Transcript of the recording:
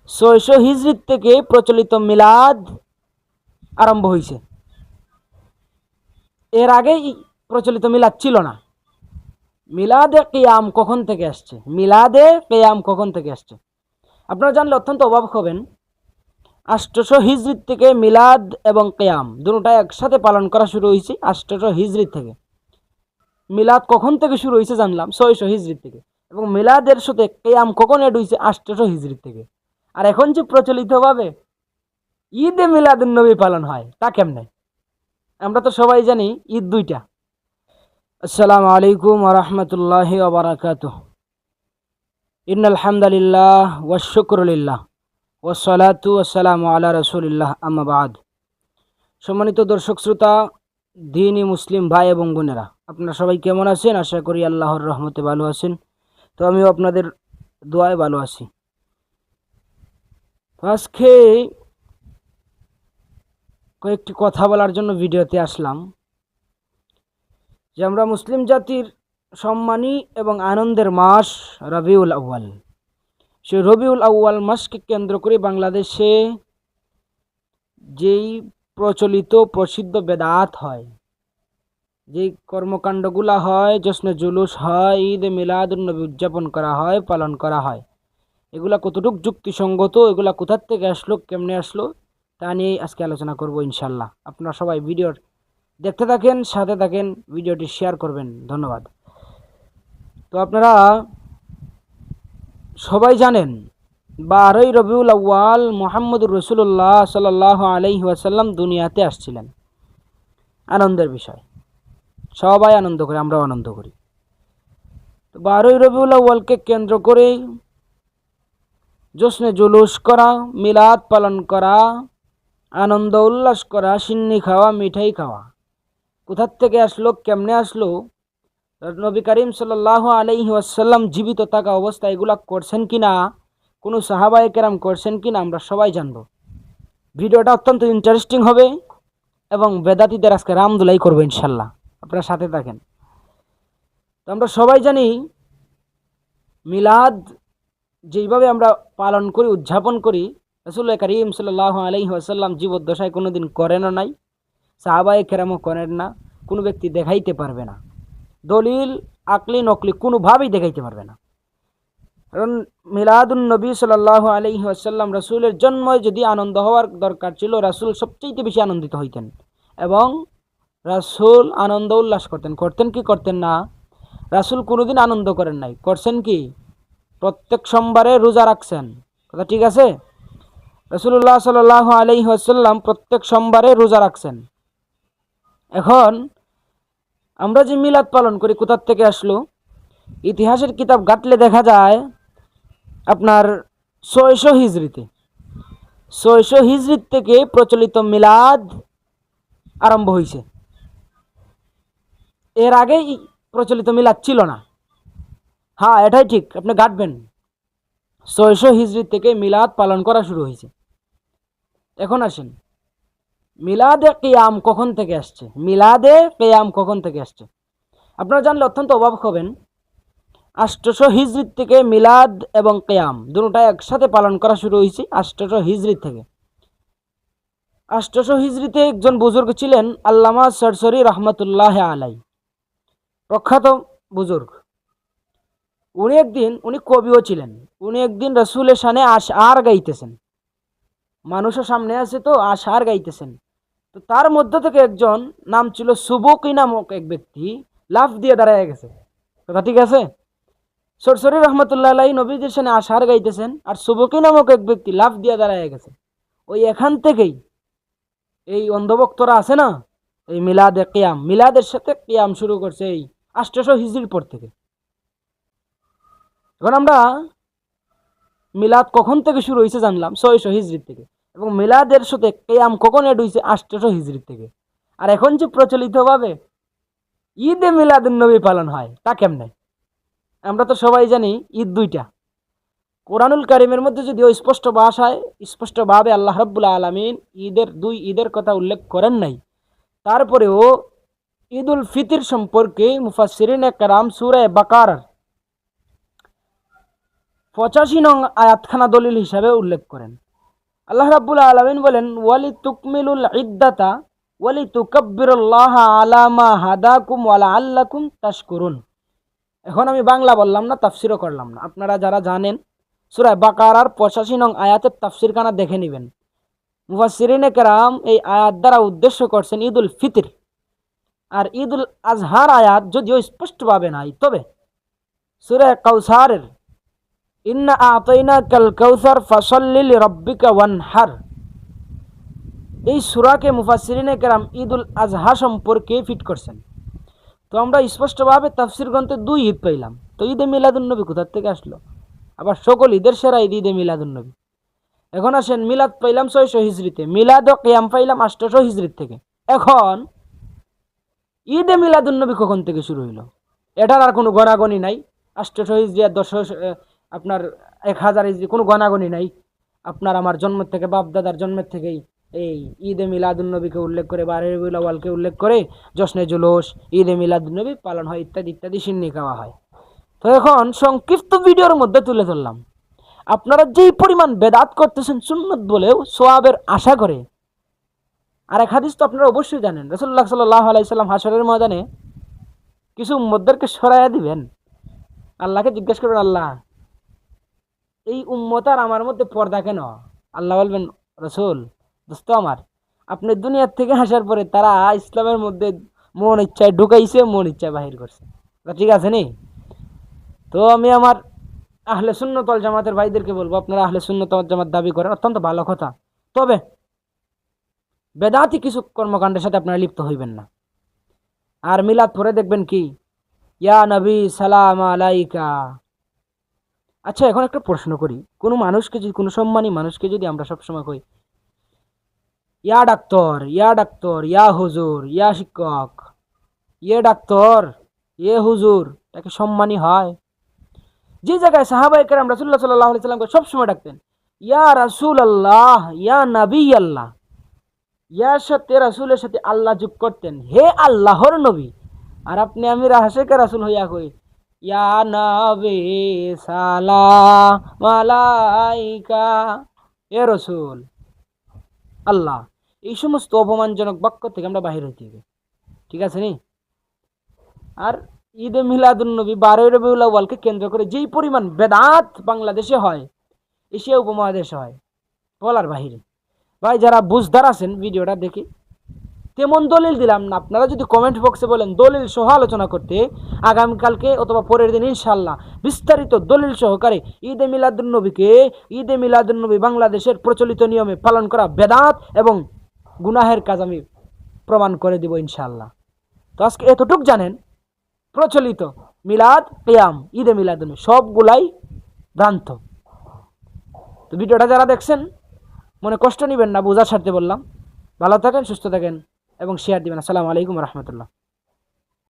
600 হিজরি থেকে প্রচলিত মিলাদ আরম্ভ হয়েছে। এর আগে প্রচলিত মিলাদ ছিল না। মিলাদে কিয়াম কখন থেকে আসছে? মিলাদে কিয়াম কখন থেকে আসছে আপনারা জানলে অত্যন্ত অবাক হবেন। 800 হিজরি থেকে মিলাদ এবং কিয়াম দুটোটা একসাথে পালন করা শুরু হয়েছে 800 হিজরি থেকে। মিলাদ কখন থেকে শুরু হয়েছে জানলাম 600 হিজরি থেকে, এবং মিলাদের সাথে কিয়াম কখন এড হয়েছে 800 হিজরি থেকে। আর এখন যে প্রচলিতভাবে ঈদে মিলাদুন নবী পালন হয় তা কেমনে? আমরা তো সবাই জানি ঈদ দুইটা। আসসালামু আলাইকুম ওয়া রাহমাতুল্লাহি ওয়া বারাকাতুহু। ইন্নাল হামদুলিল্লাহ ওয়াশ শুকরু লিল্লাহ ওয়াস সালাতু ওয়াস সালামু আলা রাসূলিল্লাহ, আম্মা বাদ। সম্মানিত দর্শক শ্রোতা, দ্বীনি মুসলিম ভাই এবং বোনেরা, আপনারা সবাই কেমন আছেন? আশা করি আল্লাহর রহমতে ভালো আছেন। তো আমিও আপনাদের দোয়ায় ভালো আছি। আজকে কয়েকটি কথা বলার জন্য ভিডিওতে আসলাম যে আমরা মুসলিম জাতির সম্মানী এবং আনন্দের মাস রবিউল আউয়াল, সেই রবিউল আউয়াল মাসকে কেন্দ্র করে বাংলাদেশে যেই প্রচলিত প্রসিদ্ধ বেদাত হয়, যেই কর্মকাণ্ডগুলা হয়, জশ্নে জুলুস হয়, ঈদ মিলাদুন নবী উদযাপন করা হয়, পালন করা হয়, এগুলা কতটুকু যুক্তিসঙ্গত, এগুলা কোথার থেকে আসলো, কেমনে আসলো, তা নিয়ে আজকে আলোচনা করব ইনশাল্লাহ। আপনারা সবাই ভিডিওর দেখতে থাকেন, সাথে থাকেন, ভিডিওটি শেয়ার করবেন। ধন্যবাদ। তো আপনারা সবাই জানেন 12ই রবিউল আউয়াল মুহাম্মদুর রাসূলুল্লাহ সাল্লাল্লাহু আলাইহি ওয়াসাল্লাম দুনিয়াতে আসছিলেন। আনন্দের বিষয়, সবাই আনন্দ করে, আমরাও আনন্দ করি। তো 12ই রবিউল আউয়ালকে কেন্দ্র করে জশ্নে জুলুস করা, মিলাদ পালন করা, আনন্দ উল্লাস করা, সিন্নি খাওয়া, মিঠাই খাওয়া কোথার থেকে আসলো, কেমনে আসলো, নবী করিম সাল্লাল্লাহু আলাইহি ওয়াসাল্লাম জীবিত থাকা অবস্থায় এগুলা করছেন কিনা, কোনো সাহাবায়ে কেরাম করছেন কিনা, আমরা সবাই জানবো। ভিডিওটা অত্যন্ত ইন্টারেস্টিং হবে এবং বেদাতীদের আজকে রামদুলাই করবো ইনশাল্লাহ। আপনারা সাথে থাকেন। তো আমরা সবাই জানি মিলাদ যেইভাবে আমরা পালন করি, উদযাপন করি, রাসূল করিম সাল্লাল্লাহু আলাইহি ওয়াসাল্লাম জীবদ্দশায় কোনোদিন করেনও নাই, সাহাবায়ে কেরামও করেন না, কোনো ব্যক্তি দেখাইতে পারবে না। দলিল আকলি নকলি কোনোভাবেই দেখাইতে পারবে না। কারণ মিলাদুন নবী সাল্লাল্লাহু আলাইহি ওয়াসাল্লাম, রাসূলের জন্মে যদি আনন্দ হওয়ার দরকার ছিল, রাসূল সবচেয়ে বেশি আনন্দিত হইতেন এবং রাসূল আনন্দ উল্লাস করতেন। করতেন কি করতেন না? রাসূল কোনোদিন আনন্দ করেন নাই, করছেন কি? প্রত্যেক সোমবারে রোজা রাখছেন। কথা ঠিক আছে? রাসূলুল্লাহ সাল্লাল্লাহু আলাইহি ওয়াসাল্লাম প্রত্যেক সোমবারে রোজা রাখছেন। এখন আমরা যে মিলাদ পালন করি কোথার থেকে আসলো? ইতিহাসের কিতাব ঘাটলে দেখা যায় আপনার 600 হিজরিতে, 600 হিজরি থেকে প্রচলিত মিলাদ আরম্ভ হয়েছে। এর আগে প্রচলিত মিলাদ ছিল না। হ্যাঁ, এটাই ঠিক, আপনি ঘাটবেন। 600 হিজরি থেকে মিলাদ পালন করা শুরু হয়েছে। এখন আসেন, মিলাদে কিয়াম কখন থেকে আসছে? মিলাদে কিয়াম কখন থেকে আসছে আপনারা জানলে অত্যন্ত অবাক হবেন। 800 হিজরি থেকে মিলাদ এবং কিয়াম দুটোটা একসাথে পালন করা শুরু হয়েছে 800 হিজরি থেকে। 800 হিজরিতে একজন বুজুর্গ ছিলেন আল্লামা সরসরি রহমতুল্লাহ আলাই, প্রখ্যাত বুজুর্গ। উনি কবিও ছিলেন। উনি একদিন রসুলের শানে আশআর গাইতেছেন, মানুষের সামনে আছে তো আশআর গাইতেছেন। তো তার মধ্য থেকে একজন, নাম ছিল সুবুকি নামক এক ব্যক্তি, লাফ দিয়ে দাঁড়ায় গেছে। কথা ঠিক আছে? সরসরি রহমতুল্লাহ আলাই নবীজির সামনে আশআর গাইতেছেন, আর সুবুকি নামক এক ব্যক্তি লাফ দিয়ে দাঁড়ায় গেছে। ওই এখান থেকেই এই অন্ধভক্তরা আছে না, এই মিলাদে কিয়াম, মিলাদের সাথে কিয়াম শুরু করছে এই 800 হিজরির পর থেকে। এখন আমরা মিলাদ কখন থেকে শুরু হয়েছে জানলাম 600 হিজরি থেকে, এবং মিলাদের সাথে কিয়াম কখন এড হয়েছে 800 হিজরি থেকে। আর এখন যে প্রচলিতভাবে ঈদে মিলাদুন নবী পালন হয় তা কেমনে? আমরা তো সবাই জানি ঈদ দুইটা। কোরআনুল কারীমের মধ্যে যদিও স্পষ্ট ভাষায়, স্পষ্টভাবে আল্লাহ রাব্বুল আলামিন দুই ঈদের কথা উল্লেখ করেন নাই, তারপরেও ঈদুল ফিতর সম্পর্কে মুফাসসিরিনে কেরাম সূরা বাকারার 85 নং আয়াতখানা দলিল হিসাবে উল্লেখ করেন। আল্লাহ রাব্বুল আলামিন বলেন, ওয়ালি তুকমিলুল ইদ্দাতা ওয়ালি তুকাব্বিরুল্লাহা আলা মা হাদাকুম ওয়া লাআল্লাকুম তাশকুরুন। এখন আমি বাংলা বললাম না, তাফসিরও করলাম না। আপনারা যারা জানেন সূরা বাকারার 85 নং আয়াতের তাফসিরখানা দেখে নেবেন। মুফাসসিরিনে কেরাম এই আয়াত দ্বারা উদ্দেশ্য করছেন ঈদুল ফিতর। আর ঈদুল আজহার আয়াত যদিও স্পষ্টভাবে নাই, তবে সূরা কাউসারের ইন্না আতাইনাকাল কাউসার ফাসাল্লি লিরাব্বিকা ওয়ানহার, এই সূরাকে মুফাসসিরিনে কেরাম ঈদুল আজহা সম্পর্কে ফিট করছেন। তো আমরা স্পষ্টভাবে তাফসির গ্রন্থে 2 ঈদ পাইলাম। তো ঈদে মিলাদুন্নবী কোথা থেকে আসলো? আবার সকল ঈদের সেরা ঈদ ঈদে মিলাদুন্নবী। এখন আসেন, মিলাদ পাইলাম 600 হিজরিতে, মিলাদ ও কিয়াম পাইলাম 800 হিজরিত থেকে। এখন ঈদে মিলাদুন্নবী কখন থেকে শুরু হইল? এটার আর কোনো গণাগণি নাই। 800 হিজরি আর 10 আপনার 1000 হিজরি কোনো গণাগণি নাই। আপনার আমার জন্ম থেকে, বাপ দাদার জন্মের থেকেই এই ঈদে মিলাদুন্নবীকে উল্লেখ করে বা রবিউল আউয়ালকে উল্লেখ করে জশ্নে জুলুস, ঈদে মিলাদুন্নবী পালন হয়, ইত্যাদি ইত্যাদি সিন্নি খাওয়া হয়। তো এখন সংক্ষিপ্ত ভিডিওর মধ্যে তুলে ধরলাম, আপনারা যেই পরিমাণ বেদাত করতেছেন সুন্নত বলেও সোয়াবের আশা করে। আর এক হাদিস তো আপনারা অবশ্যই জানেন, রাসূলুল্লাহ সাল্লাল্লাহু আলাইহি সাল্লাম হাশরের ময়দানে কিছু উম্মতদেরকে সরাইয়া দিবেন। আল্লাহকে জিজ্ঞেস করবেন, আল্লাহ এই উম্মত আর আমার মধ্যে পর্দা কেন? আল্লাহ বলবেন, রাসূল দোস্ত আমার, আপনি দুনিয়ার থেকে আসার পরে তারা ইসলামের মধ্যে মন ইচ্ছায় ঢুকাইছে, মন ইচ্ছায় বাহির করছে। ঠিক আছে নি? তো আমি আমার আহলে সুন্নাত ওয়াল জামাতের ভাইদেরকে বলবো, আপনারা আহলে সুন্নাত ওয়াল জামাত দাবি করেন, অত্যন্ত ভালো কথা, তবে বেদাতি কিছু কর্মকাণ্ডের সাথে আপনারা লিপ্ত হইবেন না। আর মিলাদ পরে দেখবেন কি, ইয়া নবী সালাম আলাইকা। আচ্ছা, এখন একটা প্রশ্ন করি, কোনো মানুষকে যদি, কোনো সম্মানী মানুষকে যদি আমরা সবসময় কই ইয়া ডাক্তার, ইয়া ডাক্তার, ইয়া হুজুর, ইয়া শিক্ষক, ইয়ে ডাক্তার, ইয়ে হুজুর, তাকে সম্মানী হয়? যে জায়গায় সাহাবায়ে কেরাম রাসূলুল্লাহ সাল্লাল্লাহু আলাইহি সাল্লামকে সবসময় ডাকতেন ইয়া রাসূলুল্লাহ, ইয়া নবী আল্লাহ, ইয়ার সাথে রাসূলের সাথে আল্লাহ যোগ করতেন, হে আল্লাহর নবী। আর আপনি আমি রাশেকে রাসূল হইয়া কই ইয়া নবী সালাম আলাইকা, এ রাসূল আল্লাহ। এই সমস্ত অপমানজনক বাক্য থেকে আমরা বাহির হইতে হবে, ঠিক আছে নি? আর ঈদে মিলাদুন্নবী 12 রবিউল আউয়ালকে কেন্দ্র করে যেই পরিমাণ বেদাত বাংলাদেশে হয়, এশিয়া উপমহাদেশে হয়, বলার বাহিরে। ভাই যারা বুঝদার আছেন ভিডিওটা দেখে, তেমন দলিল দিলাম না, আপনারা যদি কমেন্ট বক্সে বলেন দলিল সহ আলোচনা করতে, আগামীকালকে অথবা পরের দিন ইনশাআল্লাহ বিস্তারিত দলিল সহকারে ঈদে মিলাদুন্নবীকে, ঈদে মিলাদুন্নবী বাংলাদেশের প্রচলিত নিয়মে পালন করা বেদাত এবং গুনাহের কাজ আমি প্রমাণ করে দিব ইনশাআল্লাহ। তো আজকে এতটুক জানেন, প্রচলিত মিলাদ, কিয়াম, ঈদে মিলাদুন্নবী সবগুলাই ভ্রান্ত। তো ভিডিওটা যারা দেখছেন মনে কষ্ট নেবেন না, বোঝার স্বার্থে বললাম। ভালো থাকেন, সুস্থ থাকেন এবং শেয়ার দিবেন। আসসালামু আলাইকুম ওয়া রাহমাতুল্লাহ।